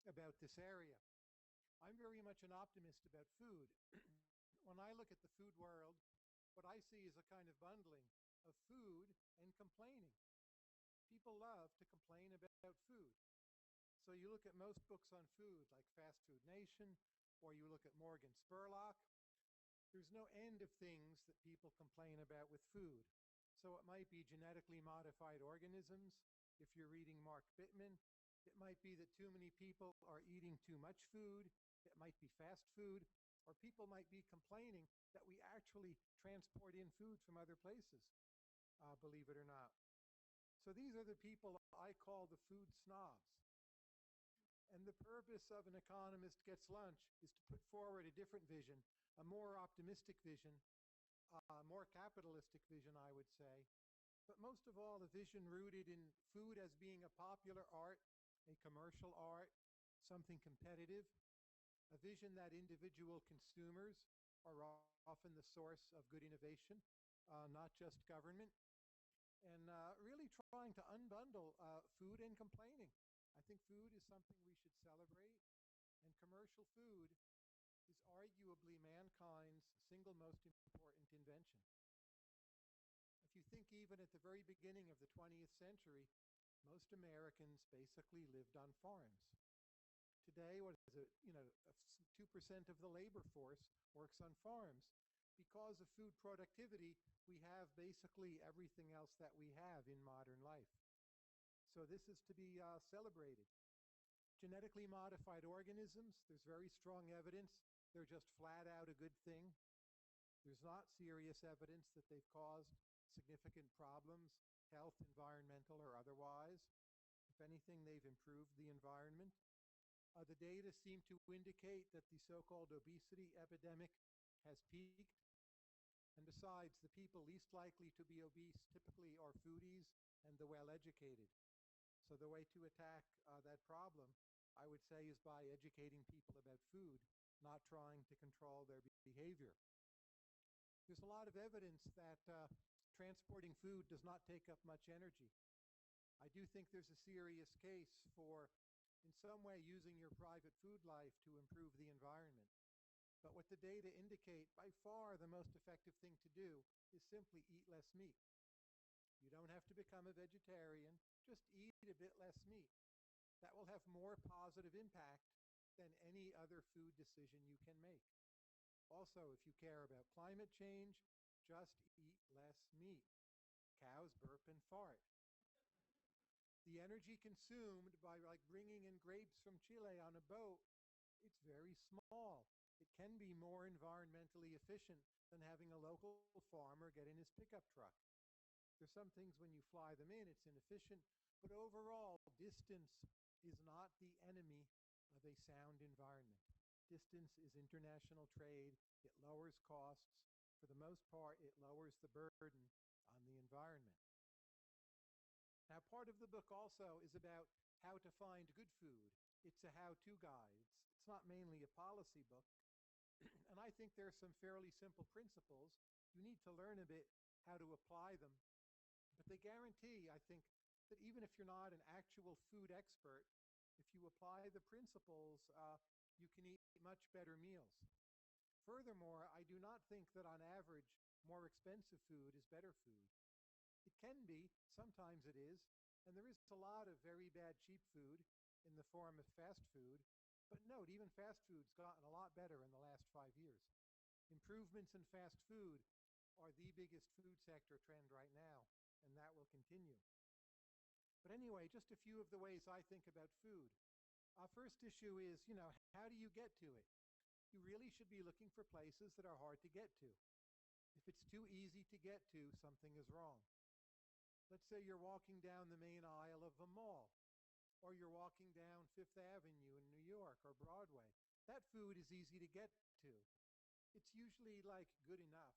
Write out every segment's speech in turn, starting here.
about this area. I'm very much an optimist about food. When I look at the food world, what I see is a kind of bundling of food and complaining. People love to complain about food. So you look at most books on food, like Fast Food Nation, or you look at Morgan Spurlock, there's no end of things that people complain about with food. So it might be genetically modified organisms. If you're reading Mark Bittman, it might be that too many people are eating too much food. It might be fast food, or people might be complaining that we actually transport in food from other places, believe it or not. So these are the people I call the food snobs. And the purpose of An Economist Gets Lunch is to put forward a different vision, a more optimistic vision, a more capitalistic vision, I would say. But most of all, a vision rooted in food as being a popular art, a commercial art, something competitive, a vision that individual consumers are often the source of good innovation, not just government, and really trying to unbundle food and complaining. I think food is something we should celebrate, and commercial food is arguably mankind's single most important invention. If you think even at the very beginning of the 20th century, most Americans basically lived on farms. Today, what is it? 2% of the labor force works on farms. Because of food productivity, we have basically everything else that we have in modern life. So this is to be celebrated. Genetically modified organisms, there's very strong evidence they're just flat out a good thing. There's not serious evidence that they've caused significant problems, health, environmental, or otherwise. If anything, they've improved the environment. The data seem to indicate that the so-called obesity epidemic has peaked. And besides, the people least likely to be obese typically are foodies and the well-educated. So the way to attack that problem, I would say, is by educating people about food, not trying to control their behavior. There's a lot of evidence that transporting food does not take up much energy. I do think there's a serious case for, in some way, using your private food life to improve the environment. But what the data indicate, by far the most effective thing to do is simply eat less meat. You don't have to become a vegetarian, just eat a bit less meat. That will have more positive impact than any other food decision you can make. Also, if you care about climate change, just eat less meat. Cows burp and fart. The energy consumed by bringing in grapes from Chile on a boat, it's very small. It can be more environmentally efficient than having a local farmer get in his pickup truck. There's some things when you fly them in, it's inefficient, but overall, distance is not the enemy of a sound environment. Distance is international trade. It lowers costs. For the most part, it lowers the burden on the environment. Now, part of the book also is about how to find good food. It's a how-to guide. It's not mainly a policy book. And I think there are some fairly simple principles. You need to learn a bit how to apply them. But they guarantee, I think, that even if you're not an actual food expert, if you apply the principles, you can eat much better meals. Furthermore, I do not think that on average, more expensive food is better food. It can be, sometimes it is, and there is a lot of very bad cheap food in the form of fast food. But note, even fast food's gotten a lot better in the last 5 years. Improvements in fast food are the biggest food sector trend right now, and that will continue. But anyway, just a few of the ways I think about food. First issue is, how do you get to it? You really should be looking for places that are hard to get to. If it's too easy to get to, something is wrong. Let's say you're walking down the main aisle of a mall, or you're walking down Fifth Avenue in New York or Broadway. That food is easy to get to. It's usually good enough.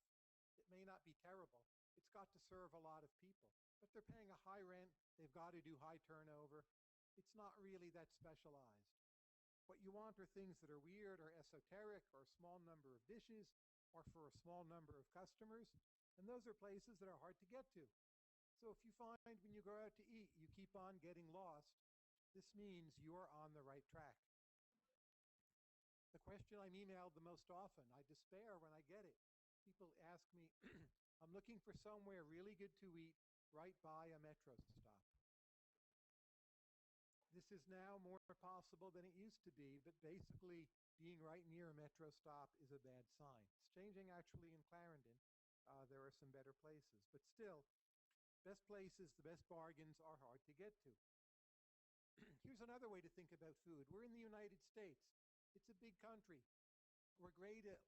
It may not be terrible. It's got to serve a lot of people, but they're paying a high rent. They've got to do high turnover. It's not really that specialized. What you want are things that are weird or esoteric or a small number of dishes or for a small number of customers, and those are places that are hard to get to. So if you find when you go out to eat, you keep on getting lost, this means you're on the right track. Question I'm emailed the most often. I despair when I get it. People ask me, I'm looking for somewhere really good to eat right by a metro stop. This is now more possible than it used to be, but basically being right near a metro stop is a bad sign. It's changing actually in Clarendon. There are some better places, but still, best places, the best bargains are hard to get to. Here's another way to think about food. We're in the United States. It's a big country. We're great at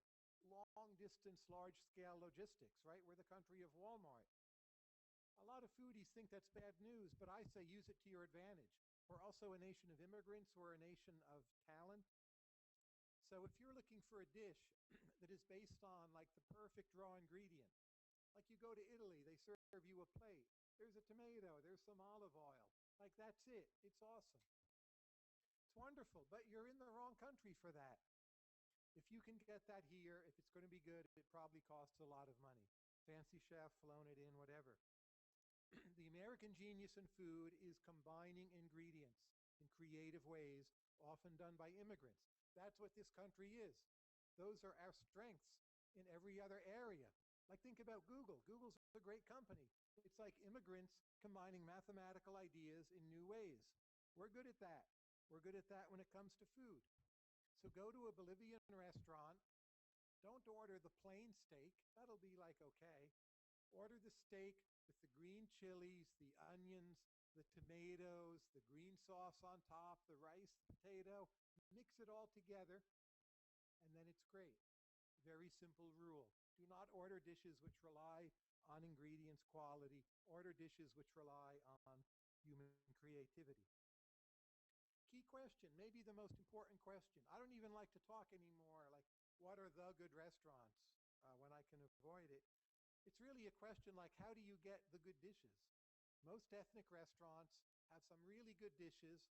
long-distance, large-scale logistics, right? We're the country of Walmart. A lot of foodies think that's bad news, but I say use it to your advantage. We're also a nation of immigrants. We're a nation of talent. So if you're looking for a dish that is based on like the perfect raw ingredient, like you go to Italy, they serve you a plate. There's a tomato, there's some olive oil. Like that's it. It's awesome. It's wonderful, but you're in the wrong country for that. If you can get that here, if it's going to be good, it probably costs a lot of money. Fancy chef, flown it in, whatever. The American genius in food is combining ingredients in creative ways, often done by immigrants. That's what this country is. Those are our strengths in every other area. Like think about Google. Google's a great company. It's like immigrants combining mathematical ideas in new ways. We're good at that. We're good at that when it comes to food. So go to a Bolivian restaurant. Don't order the plain steak. That'll be like okay. Order the steak with the green chilies, the onions, the tomatoes, the green sauce on top, the rice, the potato. Mix it all together, and then it's great. Very simple rule. Do not order dishes which rely on ingredients quality. Order dishes which rely on human creativity. Key question, maybe the most important question. I don't even like to talk anymore, like what are the good restaurants when I can avoid it. It's really a question like how do you get the good dishes? Most ethnic restaurants have some really good dishes,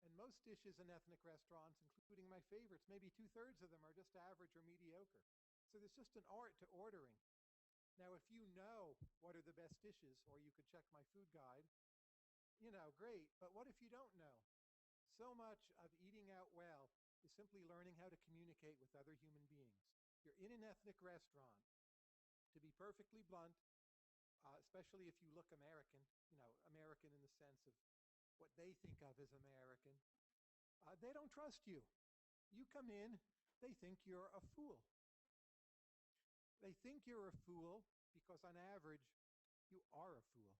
and most dishes in ethnic restaurants, including my favorites, maybe 2/3 of them are just average or mediocre. So there's just an art to ordering. Now, if you know what are the best dishes, or you could check my food guide, great. But what if you don't know? So much of eating out well is simply learning how to communicate with other human beings. You're in an ethnic restaurant. To be perfectly blunt, especially if you look American, American in the sense of what they think of as American, they don't trust you. You come in, they think you're a fool. They think you're a fool because on average, you are a fool.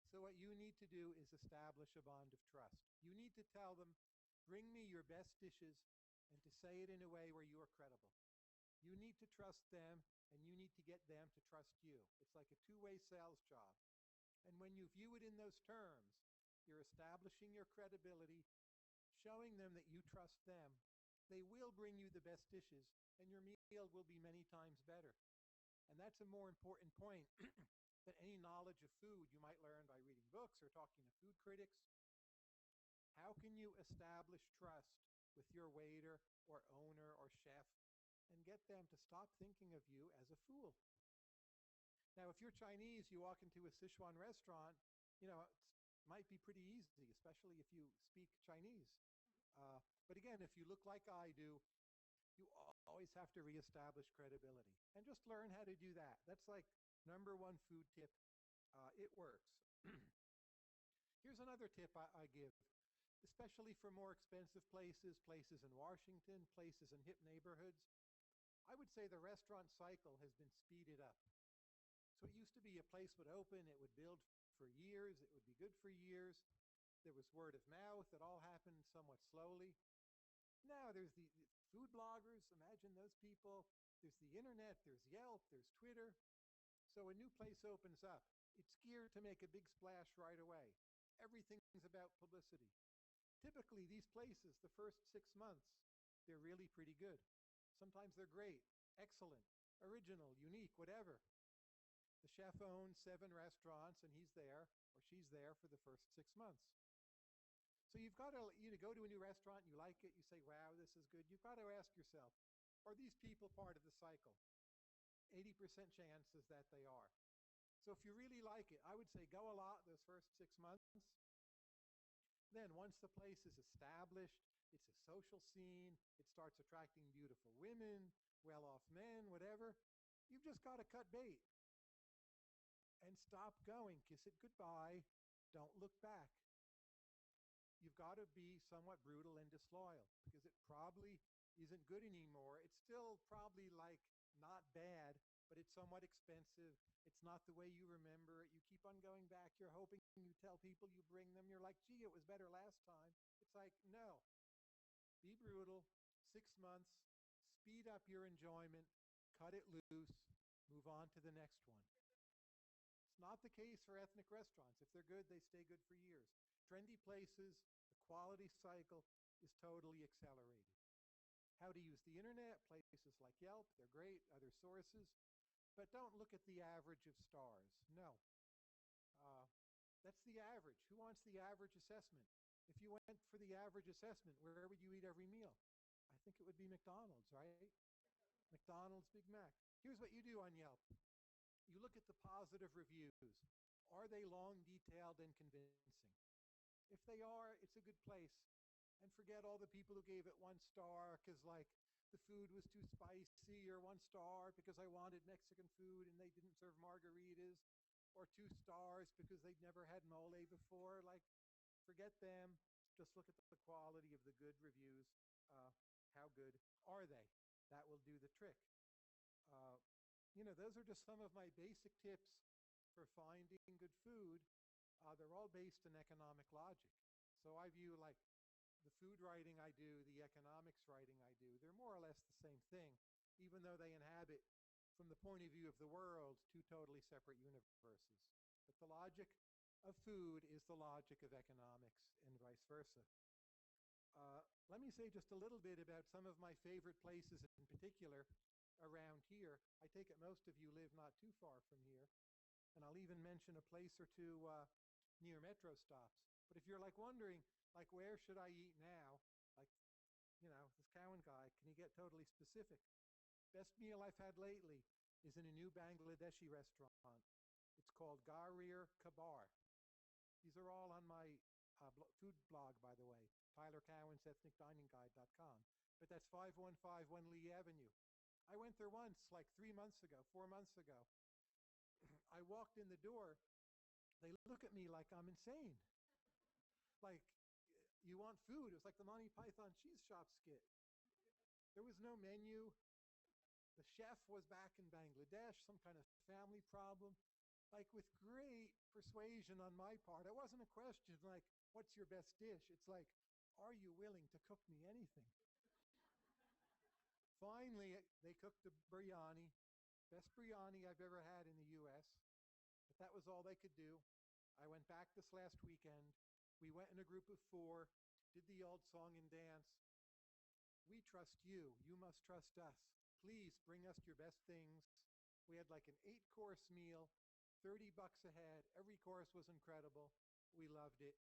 So what you need to do is establish a bond of trust. You need to tell them, bring me your best dishes, and to say it in a way where you are credible. You need to trust them, and you need to get them to trust you. It's like a two-way sales job. And when you view it in those terms, you're establishing your credibility, showing them that you trust them. They will bring you the best dishes, and your meal will be many times better. And that's a more important point than any knowledge of food you might learn by reading books or talking to food critics. How can you establish trust with your waiter or owner or chef and get them to stop thinking of you as a fool? Now, if you're Chinese, you walk into a Sichuan restaurant, it might be pretty easy, especially if you speak Chinese. But again, if you look like I do, you always have to reestablish credibility and just learn how to do that. That's like number one food tip. It works. Here's another tip I give, especially for more expensive places, places in Washington, places in hip neighborhoods. I would say the restaurant cycle has been speeded up. So it used to be a place would open, it would build for years, it would be good for years. There was word of mouth. It all happened somewhat slowly. Now there's the food bloggers. Imagine those people. There's the internet. There's Yelp. There's Twitter. So a new place opens up. It's geared to make a big splash right away. Everything's about publicity. Typically, these places, the first 6 months, they're really pretty good. Sometimes they're great, excellent, original, unique, whatever. The chef owns 7 restaurants, and he's there, or she's there for the first 6 months. So you've got to go to a new restaurant, you like it, you say, wow, this is good. You've got to ask yourself, are these people part of the cycle? 80% chance is that they are. So if you really like it, I would say go a lot those first 6 months. Then once the place is established, it's a social scene, it starts attracting beautiful women, well-off men, whatever. You've just got to cut bait and stop going. Kiss it goodbye. Don't look back. You've got to be somewhat brutal and disloyal because it probably isn't good anymore. It's still probably like not bad, but it's somewhat expensive. It's not the way you remember it. You keep on going back. You're hoping, you tell people, you bring them. You're like, gee, it was better last time. It's like, no. Be brutal. 6 months. Speed up your enjoyment. Cut it loose. Move on to the next one. It's not the case for ethnic restaurants. If they're good, they stay good for years. Trendy places, the quality cycle is totally accelerated. How to use the internet, places like Yelp, they're great, other sources, but don't look at the average of stars. No. That's the average. Who wants the average assessment? If you went for the average assessment, where would you eat every meal? I think it would be McDonald's, right? McDonald's, Big Mac. Here's what you do on Yelp. You look at the positive reviews. Are they long, detailed, and convincing? If they are, it's a good place. And forget all the people who gave it 1 star because, like, the food was too spicy, or 1 star because I wanted Mexican food and they didn't serve margaritas, or 2 stars because they'd never had mole before. Like, forget them. Just look at the quality of the good reviews. How good are they? That will do the trick. Those are just some of my basic tips for finding good food. They're all based in economic logic. So I view, like, the food writing I do, the economics writing I do, they're more or less the same thing, even though they inhabit, from the point of view of the world, 2 totally separate universes. But the logic of food is the logic of economics, and vice versa. Let me say just a little bit about some of my favorite places in particular around here. I take it most of you live not too far from here, and I'll even mention a place or two near metro stops. But if you're like wondering, like, where should I eat now? Like, this Cowen guy, can you get totally specific? Best meal I've had lately is in a new Bangladeshi restaurant. It's called Garir Kabar. These are all on my food blog, by the way, Tyler Cowen's ethnicdiningguide.com. But that's 5151 Lee Avenue. I went there once, like 3 months ago, 4 months ago. I walked in the door. They look at me like I'm insane. Like, you want food? It was like the Monty Python cheese shop skit. There was no menu. The chef was back in Bangladesh, some kind of family problem. Like, with great persuasion on my part. It wasn't a question like, what's your best dish? It's like, are you willing to cook me anything? Finally, they cooked the biryani. Best biryani I've ever had in the U.S. But that was all they could do. I went back this last weekend. We went in a group of 4, did the old song and dance. We trust you. You must trust us. Please bring us your best things. We had like an 8-course meal, $30 a head. Every course was incredible. We loved it.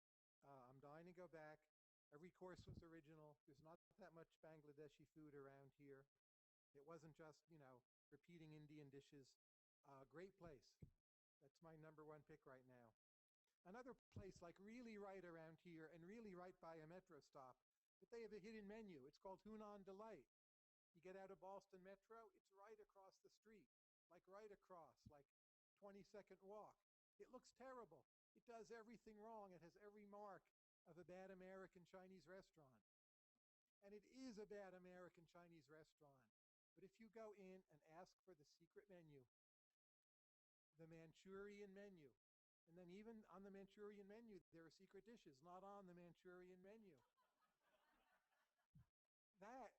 I'm dying to go back. Every course was original. There's not that much Bangladeshi food around here. It wasn't just, repeating Indian dishes. Great place. That's my #1 pick right now. Another place, like really right around here and really right by a metro stop, but they have a hidden menu. It's called Hunan Delight. You get out of Boston Metro, it's right across the street, like right across, like 20-second walk. It looks terrible. It does everything wrong. It has every mark of a bad American Chinese restaurant. And it is a bad American Chinese restaurant. But if you go in and ask for the secret menu, the Manchurian menu, and then even on the Manchurian menu, there are secret dishes, not on the Manchurian menu. That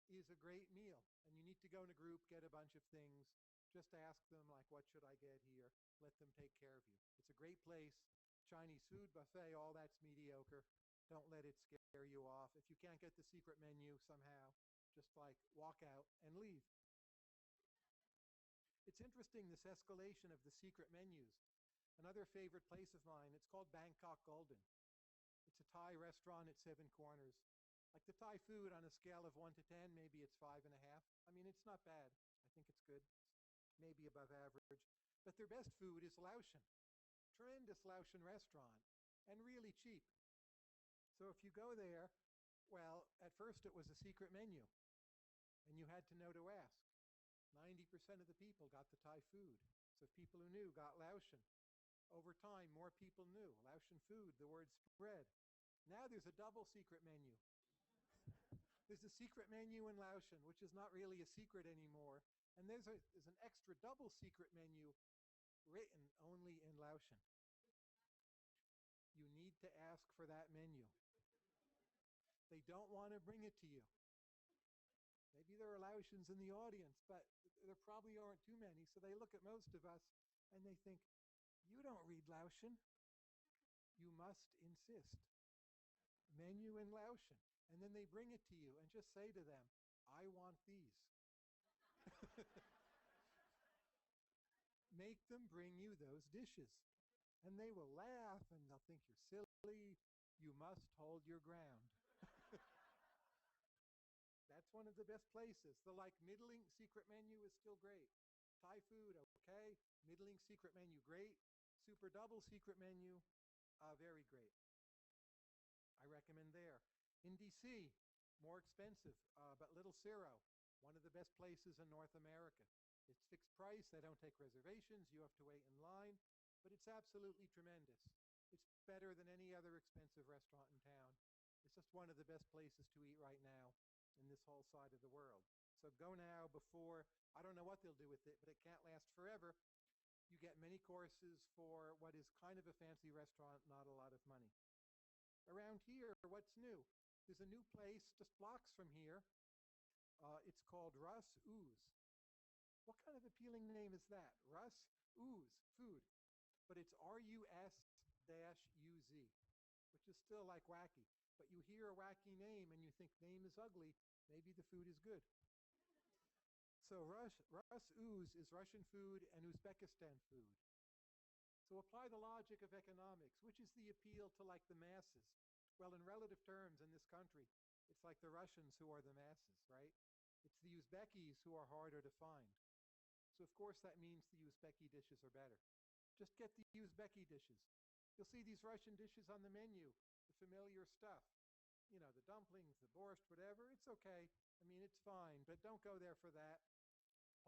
is a great meal. And you need to go in a group, get a bunch of things. Just ask them, like, what should I get here? Let them take care of you. It's a great place. Chinese food, buffet, all that's mediocre. Don't let it scare you off. If you can't get the secret menu somehow, just like walk out and leave. It's interesting, this escalation of the secret menus. Another favorite place of mine, it's called Bangkok Golden. It's a Thai restaurant at 7 Corners. Like the Thai food on a scale of 1 to 10, maybe it's 5.5. I mean, it's not bad. I think it's good. It's maybe above average. But their best food is Laotian. Tremendous Laotian restaurant. And really cheap. So if you go there, well, at first it was a secret menu, and you had to know to ask. 90% of the people got the Thai food. So people who knew got Laotian. Over time, more people knew. Laotian food, the word spread. Now there's a double secret menu. There's a secret menu in Laotian, which is not really a secret anymore. And there's an extra double secret menu written only in Laotian. You need to ask for that menu. They don't want to bring it to you. Maybe there are Laotians in the audience, but there probably aren't too many. So they look at most of us and they think, you don't read Laotian. You must insist. Menu in Laotian. And then they bring it to you and just say to them, I want these. Make them bring you those dishes. And they will laugh and they'll think you're silly. You must hold your ground. That's one of the best places. The middling secret menu is still great. Thai food, okay. Middling secret menu, great. Super double secret menu, very great. I recommend there. In DC, more expensive, but Little Ciro, one of the best places in North America. It's fixed price. They don't take reservations. You have to wait in line, but it's absolutely tremendous. It's better than any other expensive restaurant in town. It's just one of the best places to eat right now in this whole side of the world. So go now before, I don't know what they'll do with it, but it can't last forever. You get many courses for what is kind of a fancy restaurant, not a lot of money. Around here, what's new? There's a new place just blocks from here. It's called Russ Ooze. What kind of appealing name is that? Russ Ooze, food. But it's R-U-S-U-Z, which is still like wacky. But you hear a wacky name and you think name is ugly, maybe the food is good. So Russ Ooze is Russian food and Uzbekistan food. So apply the logic of economics. Which is the appeal to the masses? Well, in relative terms in this country, it's like the Russians who are the masses, right? It's the Uzbekis who are harder to find. So of course that means the Uzbeki dishes are better. Just get the Uzbeki dishes. You'll see these Russian dishes on the menu, the familiar stuff. You know, the dumplings, the borscht, whatever, it's okay. I mean, it's fine, but don't go there for that.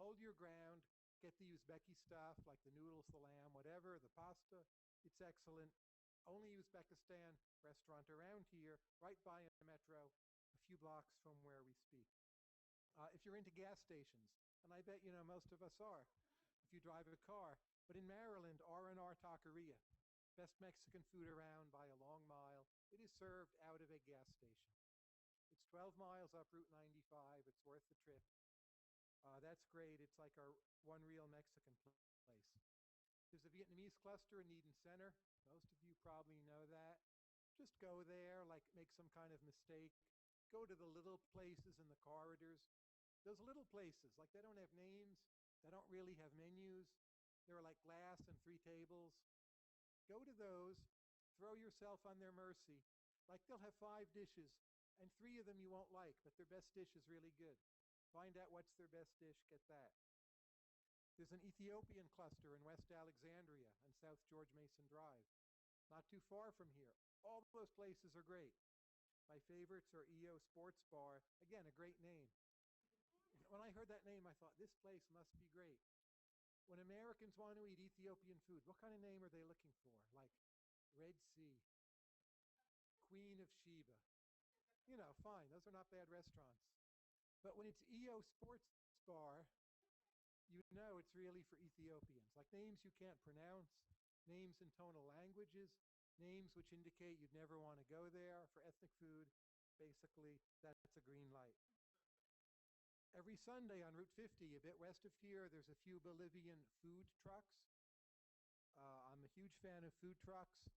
Hold your ground. Get the Uzbeki stuff, like the noodles, the lamb, whatever, the pasta. It's excellent. Only Uzbekistan restaurant around here, right by a metro, a few blocks from where we speak. If you're into gas stations, and I bet most of us are, if you drive a car, but in Maryland, R&R Taqueria, best Mexican food around by a long mile. It is served out of a gas station. It's 12 miles up Route 95. It's worth the trip. That's great. It's like our one real Mexican place. There's a Vietnamese cluster in Eden Center. Most of you probably know that. Just go there, make some kind of mistake. Go to the little places in the corridors. Those little places, they don't have names. They don't really have menus. They're like glass and 3 tables. Go to those. Throw yourself on their mercy. They'll have 5 dishes, and 3 of them you won't like, but their best dish is really good. Find out what's their best dish, get that. There's an Ethiopian cluster in West Alexandria on South George Mason Drive. Not too far from here. All those places are great. My favorites are EO Sports Bar. Again, a great name. When I heard that name, I thought, this place must be great. When Americans want to eat Ethiopian food, what kind of name are they looking for? Like Red Sea, Queen of Sheba. Fine, those are not bad restaurants. But when it's EO Sports Bar, it's really for Ethiopians. Names you can't pronounce, names in tonal languages, names which indicate you'd never want to go there. For ethnic food, basically, that's a green light. Every Sunday on Route 50, a bit west of here, there's a few Bolivian food trucks. I'm a huge fan of food trucks.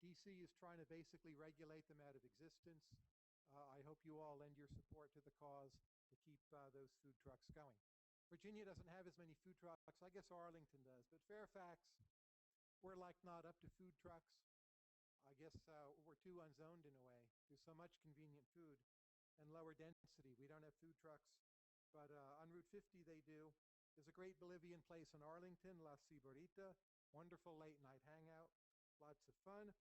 DC is trying to basically regulate them out of existence. I hope you all lend your support to the cause to keep those food trucks going. Virginia doesn't have as many food trucks. I guess Arlington does. But Fairfax, we're not up to food trucks. I guess we're too unzoned in a way. There's so much convenient food and lower density. We don't have food trucks. But on Route 50, they do. There's a great Bolivian place in Arlington, La Ciborita. Wonderful late night hangout. Lots of fun.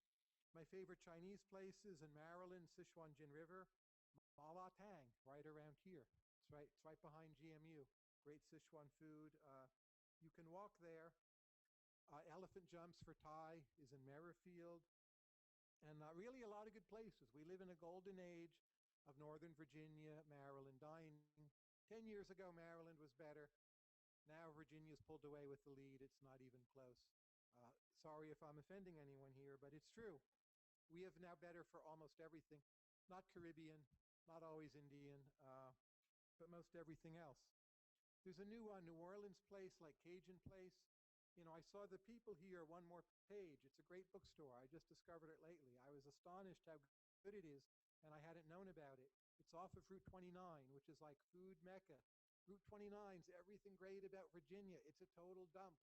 My favorite Chinese places in Maryland, Sichuanjin River, Ma La Tang, right around here. It's right behind GMU. Great Sichuan food. You can walk there. Elephant Jumps for Thai is in Merrifield. And really a lot of good places. We live in a golden age of Northern Virginia, Maryland dining. 10 years ago, Maryland was better. Now Virginia's pulled away with the lead. It's not even close. Sorry if I'm offending anyone here, but it's true. We have now better for almost everything. Not Caribbean, not always Indian, but most everything else. There's a new New Orleans place like Cajun Place. You know, I saw the people here, one more page. It's a great bookstore. I just discovered it lately. I was astonished how good it is, and I hadn't known about it. It's off of Route 29, which is like food mecca. Route 29's everything great about Virginia. It's a total dump.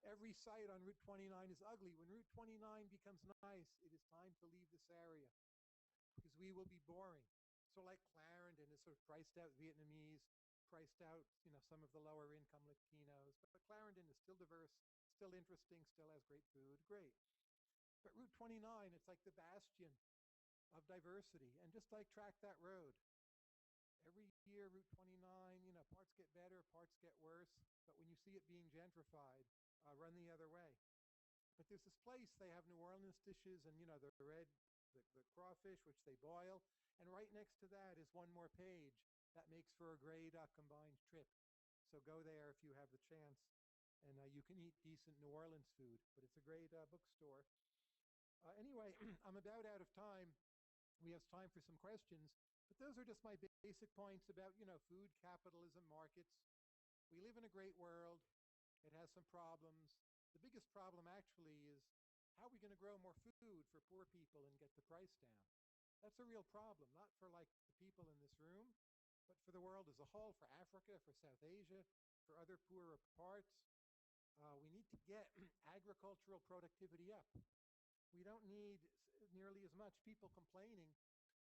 Every site on Route 29 is ugly. When Route 29 becomes nice, it is time to leave this area because we will be boring. So like Clarendon is sort of priced out Vietnamese, priced out, you know, some of the lower income Latinos. But Clarendon is still diverse, still interesting, still has great food, great. But Route 29, it's like the bastion of diversity. And just like track that road, every year Route 29, you know, parts get better, parts get worse. But when you see it being gentrified, run the other way. But there's this place, they have New Orleans dishes and, you know, the crawfish, which they boil. And right next to that is one more page that makes for a great combined trip. So go there if you have the chance. And you can eat decent New Orleans food, but it's a great bookstore. Anyway, I'm about out of time. We have time for some questions. But those are just my basic points about, you know, food, capitalism, markets. We live in a great world. It has some problems. The biggest problem actually is how are we going to grow more food for poor people and get the price down? That's a real problem, not for like the people in this room, but for the world as a whole, for Africa, for South Asia, for other poorer parts. We need to get agricultural productivity up. We don't need nearly as much people complaining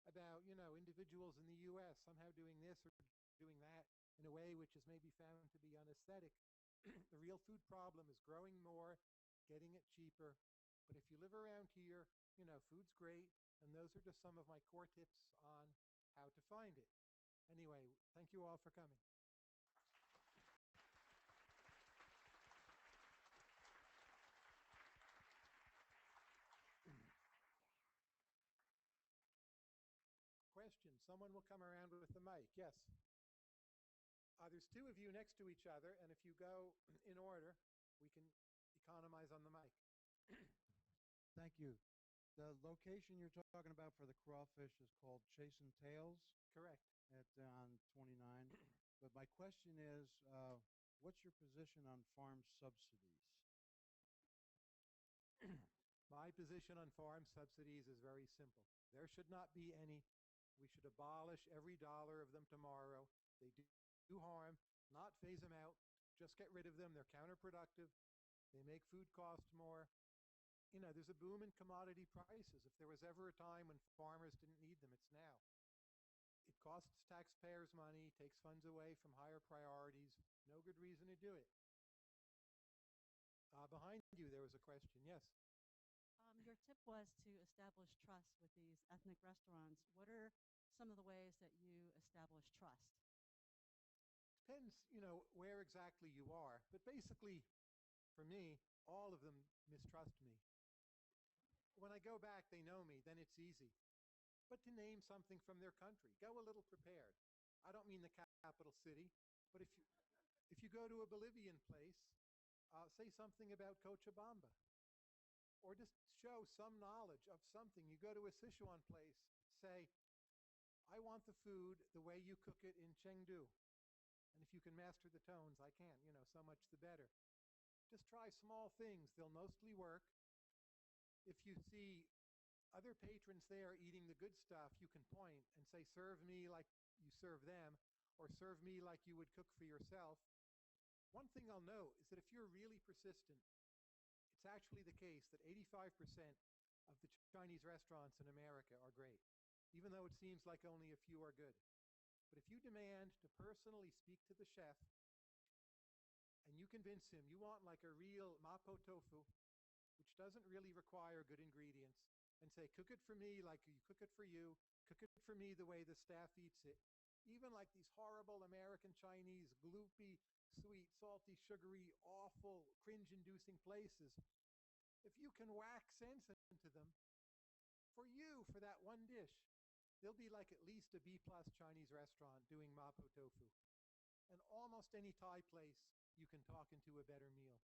about, you know, individuals in the U.S. somehow doing this or doing that in a way which is maybe found to be unaesthetic. The real food problem is growing more, getting it cheaper. But if you live around here, you know, food's great. And those are just some of my core tips on how to find it. Anyway, thank you all for coming. Question. Someone will come around with the mic. Yes. There's two of you next to each other, and if you go in order, we can economize on the mic. Thank you. The location you're talking about for the crawfish is called Chasing Tails. Correct. On 29. But my question is, what's your position on farm subsidies? My position on farm subsidies is very simple. There should not be any. We should abolish every dollar of them tomorrow. They do harm, not phase them out. Just get rid of them. They're counterproductive. They make food cost more. You know, there's a boom in commodity prices. If there was ever a time when farmers didn't need them, it's now. It costs taxpayers money, takes funds away from higher priorities. No good reason to do it. Behind you, there was a question. Yes? Your tip was to establish trust with these ethnic restaurants. What are some of the ways that you establish trust? Depends, you know, where exactly you are. But basically, for me, all of them mistrust me. When I go back, they know me, then it's easy. But to name something from their country, go a little prepared. I don't mean the capital city, but if you go to a Bolivian place, say something about Cochabamba. Or just show some knowledge of something. You go to a Sichuan place, say, I want the food the way you cook it in Chengdu. And if you can master the tones, I can't, you know, so much the better. Just try small things. They'll mostly work. If you see other patrons there eating the good stuff, you can point and say, serve me like you serve them, or serve me like you would cook for yourself. One thing I'll note is that if you're really persistent, it's actually the case that 85% of the Chinese restaurants in America are great, even though it seems like only a few are good. But if you demand to personally speak to the chef and you convince him you want like a real mapo tofu which doesn't really require good ingredients, and say, cook it for me like you cook it for you, cook it for me the way the staff eats it. Even like these horrible American Chinese, gloopy, sweet, salty, sugary, awful, cringe-inducing places, if you can whack sense into them, for you, for that one dish, they'll be like at least a B-plus Chinese restaurant doing mapo tofu. And almost any Thai place, you can talk into a better meal.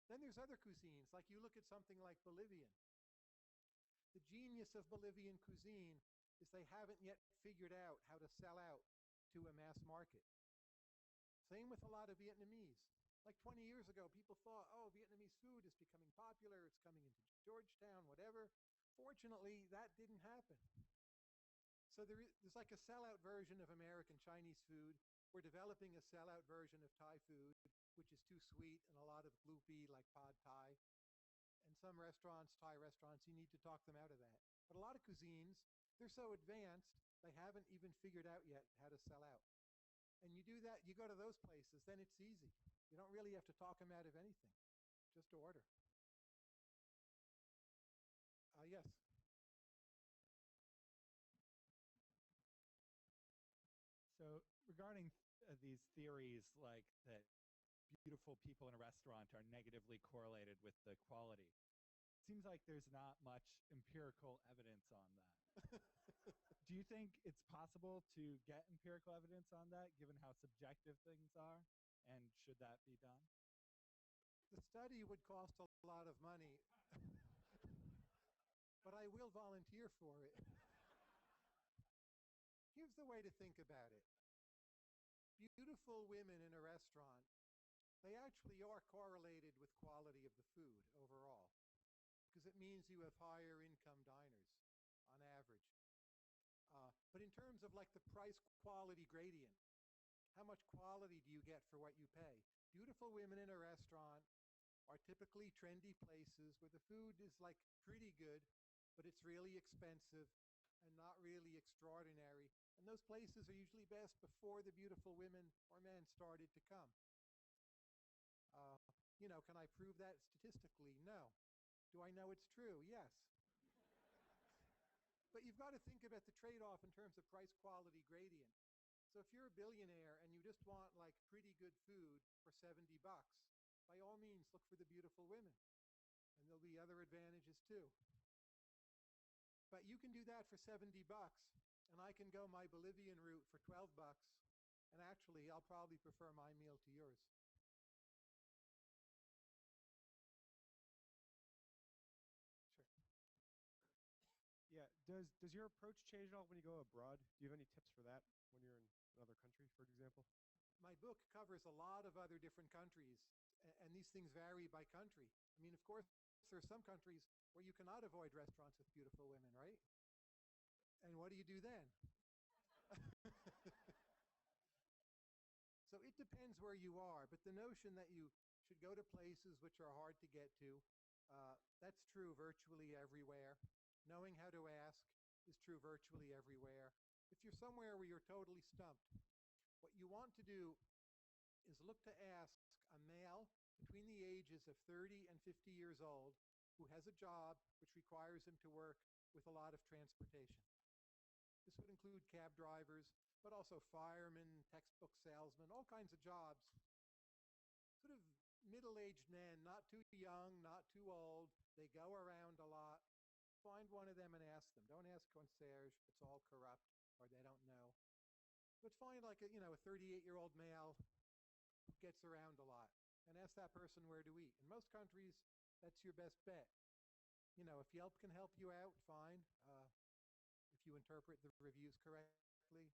Then there's other cuisines, like you look at something like Bolivian. The genius of Bolivian cuisine is they haven't yet figured out how to sell out to a mass market. Same with a lot of Vietnamese. Like 20 years ago, people thought, oh, Vietnamese food is becoming popular, it's coming into Georgetown, whatever. Fortunately, that didn't happen. So there's like a sellout version of American Chinese food. We're developing a sellout version of Thai food, which is too sweet and a lot of gloopy, like pad Thai. And some restaurants, Thai restaurants, you need to talk them out of that. But a lot of cuisines, they're so advanced, they haven't even figured out yet how to sell out. And you do that, you go to those places, then it's easy. You don't really have to talk them out of anything. Just order. Yes. So regarding these theories like that beautiful people in a restaurant are negatively correlated with the quality, it seems like there's not much empirical evidence on that. Do you think it's possible to get empirical evidence on that, given how subjective things are? And should that be done? The study would cost a lot of money, but I will volunteer for it. Here's the way to think about it. Beautiful women in a restaurant, they actually are correlated with quality of the food overall, because it means you have higher income diners on average. But in terms of like the price-quality gradient, how much quality do you get for what you pay? Beautiful women in a restaurant are typically trendy places where the food is like pretty good, but it's really expensive and not really extraordinary. And those places are usually best before the beautiful women or men started to come. Can I prove that statistically? No. Do I know it's true? Yes. But you've got to think about the trade-off in terms of price-quality gradient. So if you're a billionaire and you just want like pretty good food for $70, by all means look for the beautiful women. And there'll be other advantages too. But you can do that for $70, and I can go my Bolivian route for $12, and actually I'll probably prefer my meal to yours. Yeah. Does your approach change at all when you go abroad? Do you have any tips for that when you're in another country, for example? My book covers a lot of other different countries, and these things vary by country. I mean, of course, there are some countries where you cannot avoid restaurants with beautiful women, right? And what do you do then? So it depends where you are, but the notion that you should go to places which are hard to get to, that's true virtually everywhere. Knowing how to ask is true virtually everywhere. If you're somewhere where you're totally stumped, what you want to do is look to ask a male between the ages of 30 and 50 years old who has a job which requires him to work with a lot of transportation. This would include cab drivers, but also firemen, textbook salesmen, all kinds of jobs. Sort of middle-aged men, not too young, not too old. They go around a lot. Find one of them and ask them. Don't ask Concierge. It's all corrupt or they don't know. But find like a 38-year-old male who gets around a lot and ask that person where to eat. In most countries, that's your best bet. If Yelp can help you out, fine. If you interpret the reviews correctly.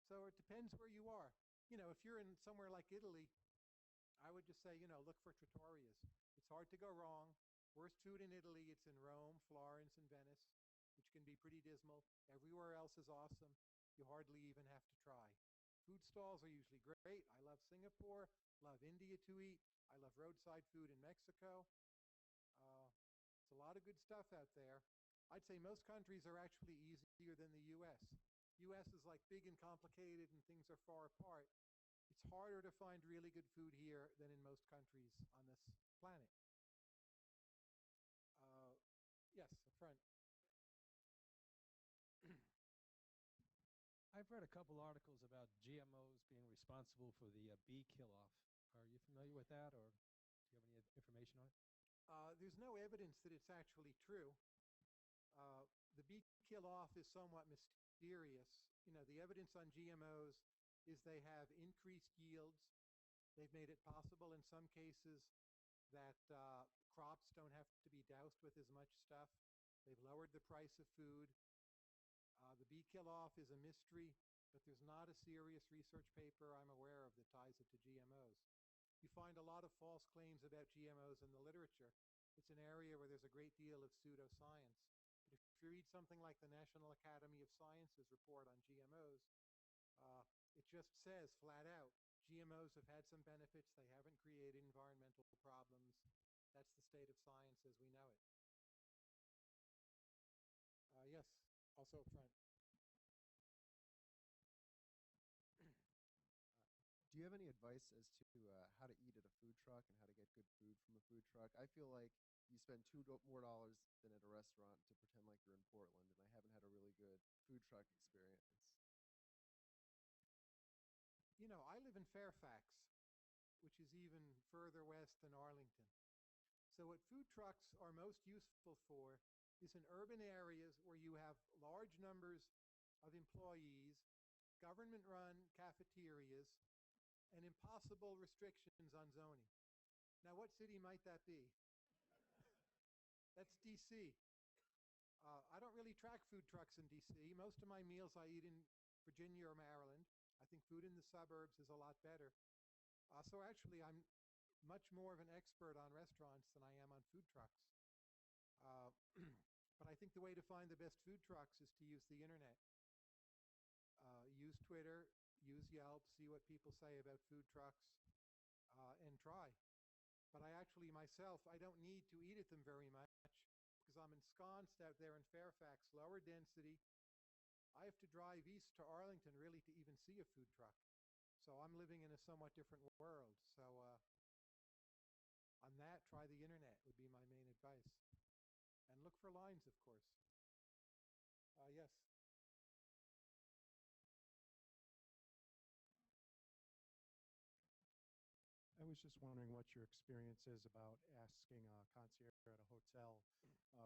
So it depends where you are. If you're in somewhere like Italy, I would just say, look for trattorias. It's hard to go wrong. Worst food in Italy, it's in Rome, Florence, and Venice, which can be pretty dismal. Everywhere else is awesome. You hardly even have to try. Food stalls are usually great. I love Singapore, love India to eat. I love roadside food in Mexico. It's a lot of good stuff out there. I'd say most countries are actually easier than the U.S. U.S. is like big and complicated and things are far apart. It's harder to find really good food here than in most countries on this planet. I've read a couple articles about GMOs being responsible for the bee kill-off. Are you familiar with that, or do you have any information on it? There's no evidence that it's actually true. The bee kill-off is somewhat mysterious. The evidence on GMOs is they have increased yields. They've made it possible in some cases that crops don't have to be doused with as much stuff. They've lowered the price of food. The bee kill-off is a mystery, but there's not a serious research paper I'm aware of that ties it to GMOs. You find a lot of false claims about GMOs in the literature. It's an area where there's a great deal of pseudoscience. But if you read something like the National Academy of Sciences report on GMOs, it just says flat out, GMOs have had some benefits. They haven't created environmental problems. That's the state of science as we know it. Yes, also up front. Do you have any advice as to how to eat at a food truck and how to get good food from a food truck? I feel like you spend more dollars than at a restaurant to pretend like you're in Portland, and I haven't had a really good food truck experience. I live in Fairfax, which is even further west than Arlington. So what food trucks are most useful for is in urban areas where you have large numbers of employees, government-run cafeterias, and impossible restrictions on zoning. Now, what city might that be? That's D.C. I don't really track food trucks in D.C. Most of my meals I eat in Virginia or Maryland. I think food in the suburbs is a lot better. So actually, I'm much more of an expert on restaurants than I am on food trucks. But I think the way to find the best food trucks is to use the internet. Use Twitter, use Yelp, see what people say about food trucks, and try. But I actually myself, I don't need to eat at them very much because I'm ensconced out there in Fairfax, lower density. I have to drive east to Arlington really to even see a food truck. So I'm living in a somewhat different world. So on that, try the internet would be my main advice. And look for lines, of course. Yes. I was just wondering what your experience is about asking a concierge at a hotel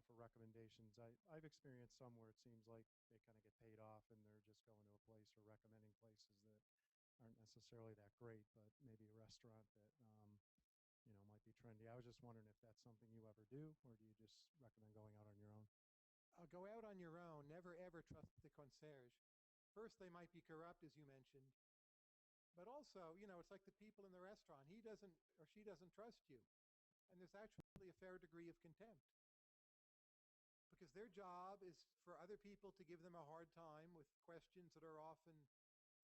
for recommendations. I've experienced some where it seems like they kind of get paid off and they're just going to a place or recommending places that aren't necessarily that great, but maybe a restaurant that might be trendy. I was just wondering if that's something you ever do, or do you just recommend going out on your own? Go out on your own. Never, ever trust the concierge. First, they might be corrupt, as you mentioned. But also, it's like the people in the restaurant. He doesn't or she doesn't trust you. And there's actually a fair degree of contempt. Because their job is for other people to give them a hard time with questions that are often,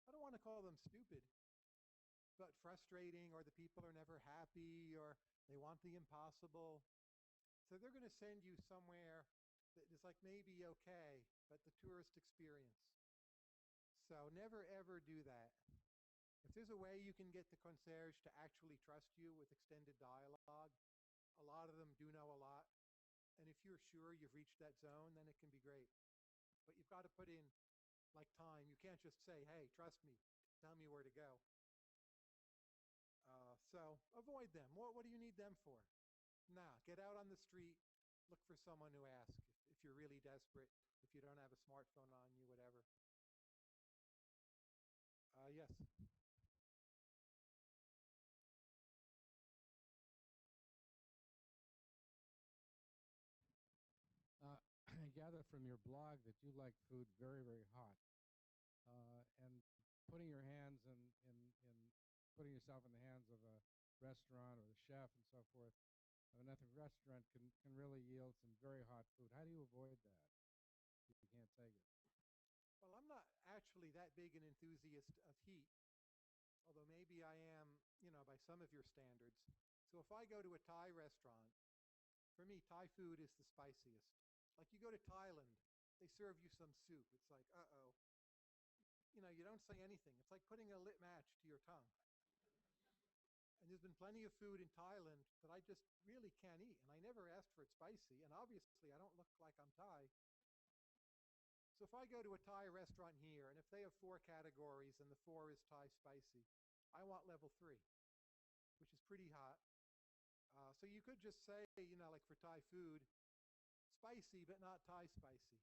I don't want to call them stupid, but frustrating, or the people are never happy, or they want the impossible. So they're going to send you somewhere that is like maybe okay, but the tourist experience. So never, ever do that. If there's a way you can get the concierge to actually trust you with extended dialogue, a lot of them do know a lot. And if you're sure you've reached that zone, then it can be great. But you've got to put in like time. You can't just say, hey, trust me, tell me where to go. So avoid them. What do you need them for? Nah, get out on the street, look for someone to ask if you're really desperate, if you don't have a smartphone on you, whatever. Yes. I gather from your blog that you like food very, very hot. And putting your hands in putting yourself in the hands of a restaurant or the chef and so forth of an ethnic restaurant can really yield some very hot food. How do you avoid that if you can't take it? Well, I'm not actually that big an enthusiast of heat, although maybe I am, by some of your standards. So if I go to a Thai restaurant, for me, Thai food is the spiciest. Like you go to Thailand, they serve you some soup. It's like, uh-oh. You don't say anything. It's like putting a lit match to your tongue. And there's been plenty of food in Thailand that I just really can't eat. And I never asked for it spicy. And obviously, I don't look like I'm Thai. So if I go to a Thai restaurant here, and if they have 4 categories and the 4 is Thai spicy, I want level 3, which is pretty hot. So you could just say, like for Thai food, spicy but not Thai spicy.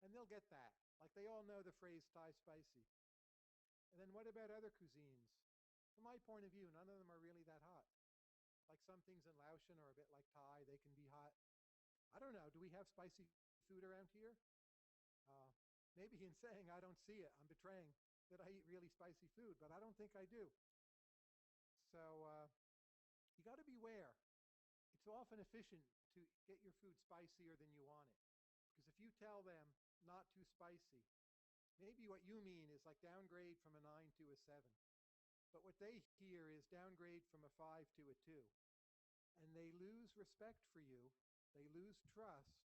And they'll get that. Like they all know the phrase Thai spicy. And then what about other cuisines? From my point of view, none of them are really that hot. Like some things in Laotian are a bit like Thai, they can be hot. I don't know, do we have spicy food around here? Maybe in saying I don't see it, I'm betraying that I eat really spicy food, but I don't think I do. So you got to beware. It's often efficient to get your food spicier than you want it. Because if you tell them not too spicy, maybe what you mean is like downgrade from a 9 to a 7. But what they hear is downgrade from a 5 to a 2. And they lose respect for you, they lose trust,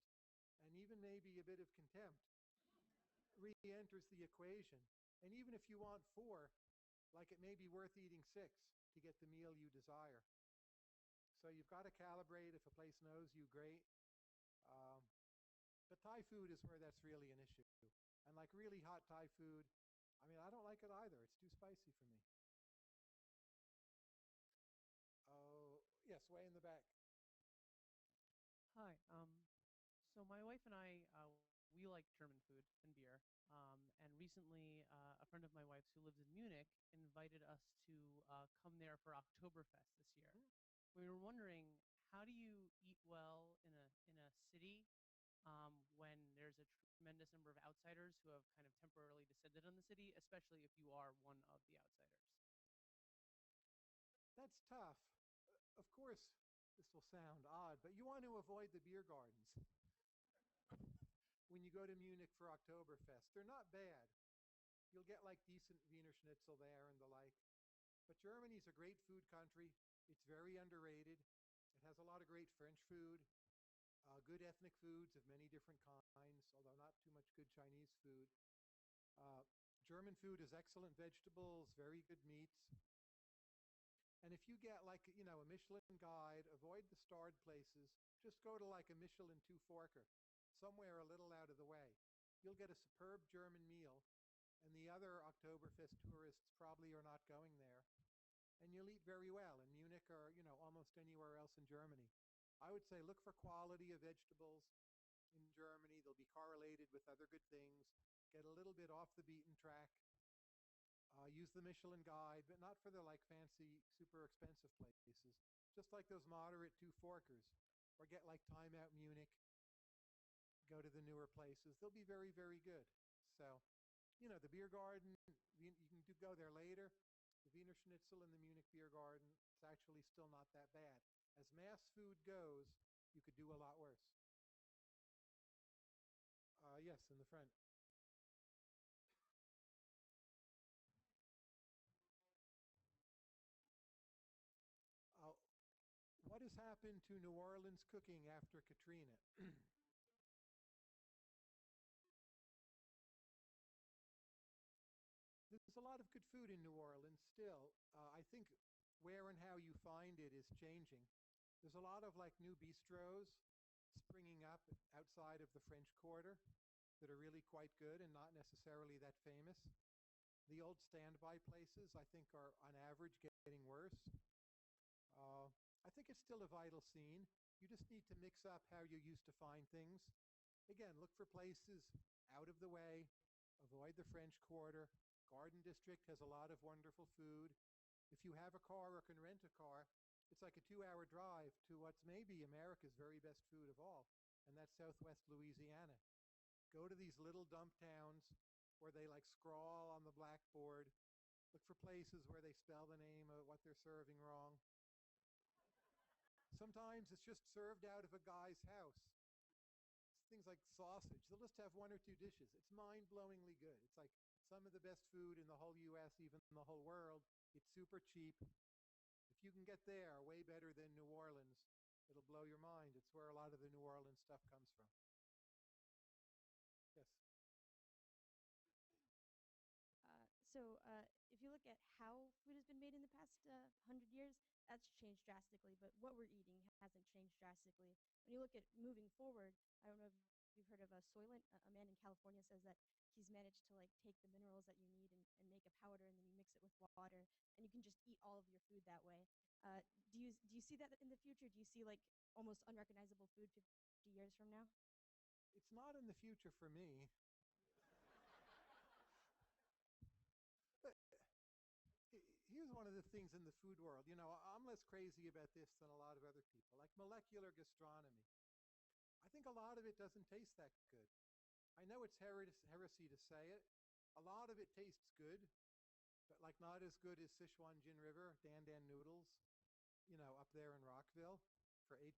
and even maybe a bit of contempt re-enters the equation. And even if you want 4, like it may be worth eating 6 to get the meal you desire. So you've got to calibrate. If a place knows you, great. But Thai food is where that's really an issue. And like really hot Thai food, I mean, I don't like it either. It's too spicy for me. Oh, yes, way in the back. Hi. So my wife and I, we like German food and beer. And recently, a friend of my wife's who lives in Munich invited us to come there for Oktoberfest this year. We were wondering, how do you eat well in a city when there's a tremendous number of outsiders who have kind of temporarily descended on the city, especially if you are one of the outsiders? That's tough. Of course, this will sound odd, but you want to avoid the beer gardens when you go to Munich for Oktoberfest. They're not bad. You'll get like decent Wiener Schnitzel there and the like. But Germany's a great food country. It's very underrated. It has a lot of great French food, good ethnic foods of many different kinds, although not too much good Chinese food. German food is excellent vegetables, very good meats. And if you get like, a Michelin guide, avoid the starred places. Just go to like a Michelin 2-forker, somewhere a little out of the way. You'll get a superb German meal, and the other Oktoberfest tourists probably are not going there. And you'll eat very well in Munich or, almost anywhere else in Germany. I would say look for quality of vegetables in Germany. They'll be correlated with other good things. Get a little bit off the beaten track. Use the Michelin guide, but not for the like fancy, super expensive places. Just like those moderate 2-forkers. Or get like Time Out Munich. Go to the newer places. They'll be very, very good. So, the beer garden, you can go there later. The Wiener Schnitzel in the Munich beer garden, it's actually still not that bad. As mass food goes, you could do a lot worse. Yes, in the front. What has happened to New Orleans cooking after Katrina? There's a lot of good food in New Orleans still. I think where and how you find it is changing. There's a lot of like new bistros springing up outside of the French Quarter that are really quite good and not necessarily that famous. The old standby places, I think, are on average getting worse. I think it's still a vital scene. You just need to mix up how you used to find things. Again, look for places out of the way. Avoid the French Quarter. Garden District has a lot of wonderful food. If you have a car or can rent a car, it's like a 2-hour drive to what's maybe America's very best food of all, and that's Southwest Louisiana. Go to these little dump towns where they like scrawl on the blackboard. Look for places where they spell the name of what they're serving wrong. Sometimes it's just served out of a guy's house. It's things like sausage. They'll just have 1 or 2 dishes. It's mind-blowingly good. It's like some of the best food in the whole U.S., even the whole world. It's super cheap. If you can get there, way better than New Orleans, it'll blow your mind. It's where a lot of the New Orleans stuff comes from. Yes? If you look at how food has been made in the past 100 years, that's changed drastically, but what we're eating hasn't changed drastically. When you look at moving forward, I don't know if you've heard of a Soylent. A man in California says that he's managed to like take the minerals that you need and make a powder, and then you mix it with water, and you can just eat all of your food that way. Do you see that in the future? Do you see like almost unrecognizable food 50 years from now? It's not in the future for me. But here's one of the things in the food world. You know, I'm less crazy about this than a lot of other people, like molecular gastronomy. I think a lot of it doesn't taste that good. I know it's heresy to say it. A lot of it tastes good, but like not as good as Sichuan Jin River, Dan Dan noodles, you know, up there in Rockville for $8.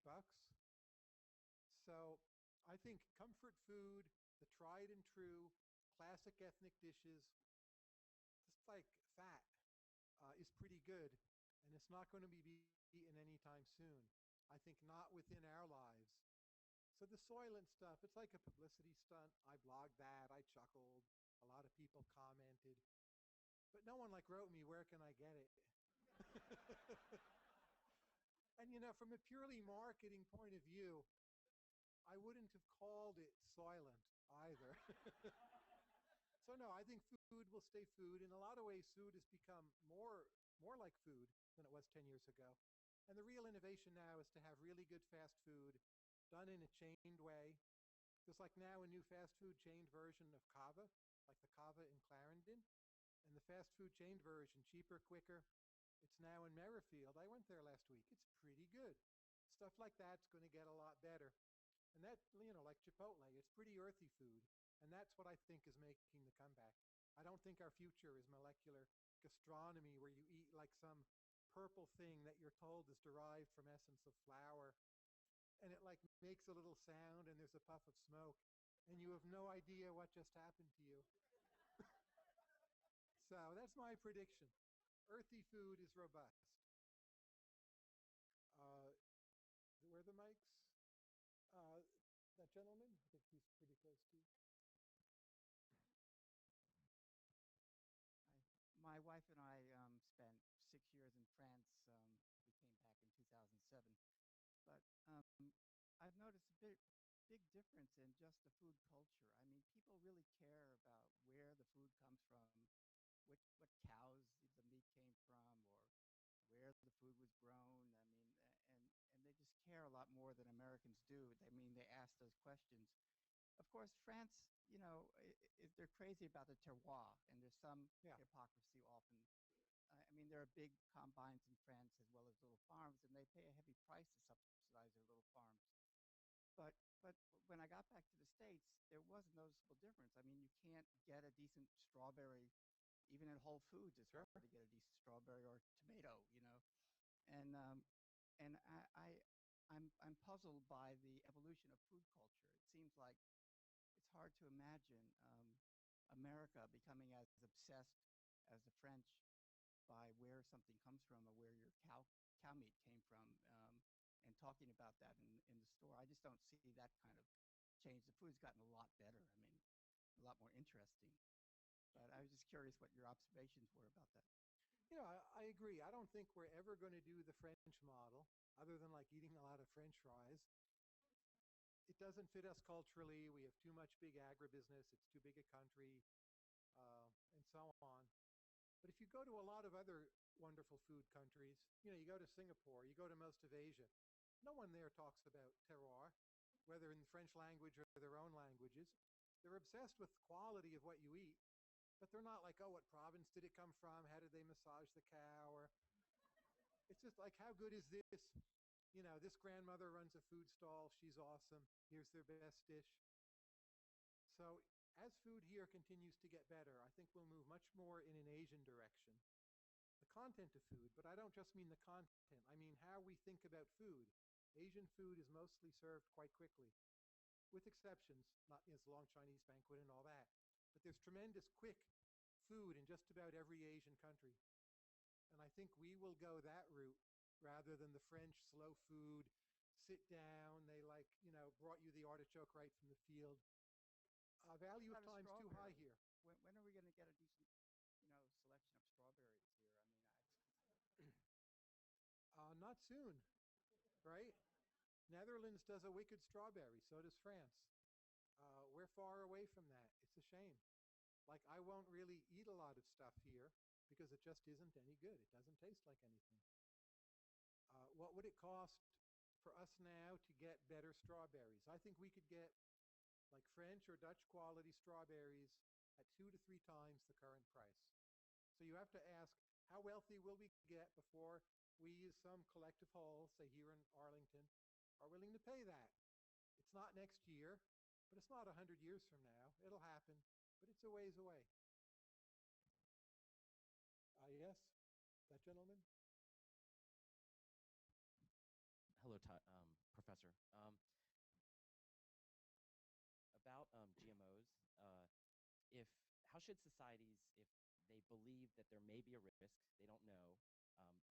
So I think comfort food, the tried and true, classic ethnic dishes, just like fat, is pretty good. And it's not going to be eaten anytime soon. I think not within our lives. So the Soylent stuff, it's like a publicity stunt. I blogged that. I chuckled. A lot of people commented. But no one like wrote me, where can I get it? And you know, from a purely marketing point of view, I wouldn't have called it Soylent either. So no, I think food will stay food. In a lot of ways, food has become more like food than it was 10 years ago. And the real innovation now is to have really good fast food done in a chained way. There's like now a new fast food chained version of Kava, like the Kava in Clarendon. And the fast food chained version, cheaper, quicker. It's now in Merrifield. I went there last week. It's pretty good. Stuff like that's going to get a lot better. And that, you know, like Chipotle, it's pretty earthy food. And that's what I think is making the comeback. I don't think our future is molecular gastronomy where you eat like some purple thing that you're told is derived from essence of flour. And it like makes a little sound and there's a puff of smoke. And you have no idea what just happened to you. So that's my prediction. Earthy food is robust. Where are the mics? That gentleman? I think he's pretty close to you. My wife and I spent 6 years in France. We came back in 2007. But I've noticed a big difference in just the food culture. I mean, people really care about where the food comes from, what cows the meat came from, or where the food was grown. And they just care a lot more than Americans do. I mean, they ask those questions. Of course, France, you know, they're crazy about the terroir, and there's some hypocrisy often. I mean, there are big combines in France as well as little farms, and they pay a heavy price to subsidize their little farms. But when I got back to the States, there was a noticeable difference. I mean, you can't get a decent strawberry, even at Whole Foods. It's hard to get a decent strawberry or tomato, you know. And I'm puzzled by the evolution of food culture. It seems like it's hard to imagine America becoming as obsessed as the French by where something comes from or where your cow meat came from, and talking about that in the store. I just don't see that kind of change. The food's gotten a lot better. I mean, a lot more interesting. But I was just curious what your observations were about that. You know, I agree. I don't think we're ever going to do the French model, other than like eating a lot of French fries. It doesn't fit us culturally. We have too much big agribusiness. It's too big a country, and so on. But if you go to a lot of other wonderful food countries, you know, you go to Singapore, you go to most of Asia, no one there talks about terroir, whether in the French language or their own languages. They're obsessed with the quality of what you eat, but they're not like, oh, what province did it come from? How did they massage the cow? Or it's just like, how good is this? You know, this grandmother runs a food stall. She's awesome. Here's their best dish. So as food here continues to get better, I think we'll move much more in an Asian direction. The content of food, but I don't just mean the content. I mean how we think about food. Asian food is mostly served quite quickly, with exceptions, not as long Chinese banquet and all that. But there's tremendous quick food in just about every Asian country. And I think we will go that route rather than the French slow food, sit down, they like, you know, brought you the artichoke right from the field. Value of time's too high here. When are we going to get a decent, you know, selection of strawberries here? I mean, not soon, right? Netherlands does a wicked strawberry, so does France. We're far away from that. It's a shame. Like, I won't really eat a lot of stuff here because it just isn't any good. It doesn't taste like anything. What would it cost for us now to get better strawberries? I think we could get like French or Dutch quality strawberries at 2 to 3 times the current price. So you have to ask, how wealthy will we get before we, as some collective whole, say here in Arlington, are willing to pay that? It's not next year, but it's not 100 years from now. It'll happen, but it's a ways away. Yes, that gentleman? Hello, Professor. About GMOs, if how should societies, if they believe that there may be a risk, they don't know,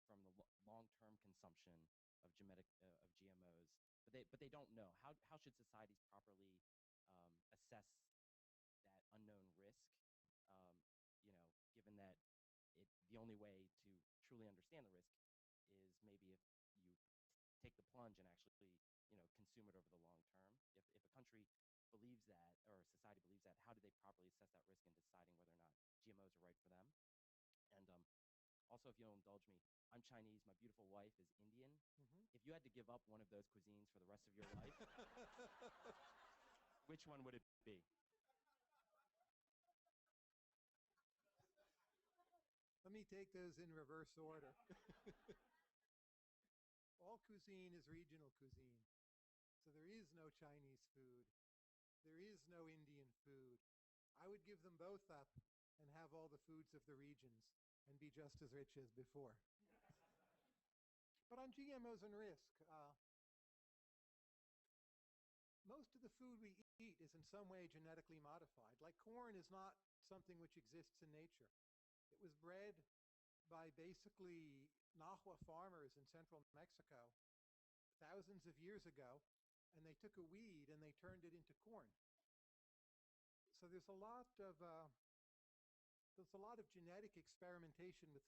from the long-term consumption of of GMOs, but they don't know. How should societies properly assess that unknown risk? You know, given that the only way to truly understand the risk is maybe if you take the plunge and actually, consume it over the long term. If a country believes that, or a society believes that, how do they properly assess that risk in deciding whether or not GMOs are right for them? And also, if you'll indulge me, I'm Chinese. My beautiful wife is Indian. If you had to give up one of those cuisines for the rest of your life, which one would it be? Let me take those in reverse order. All cuisine is regional cuisine. So there is no Chinese food. There is no Indian food. I would give them both up and have all the foods of the regions and be just as rich as before. But on GMOs and risk, most of the food we eat is in some way genetically modified. Like corn is not something which exists in nature. It was bred by basically Nahua farmers in central Mexico thousands of years ago, and they took a weed and they turned it into corn. So there's a lot of genetic experimentation with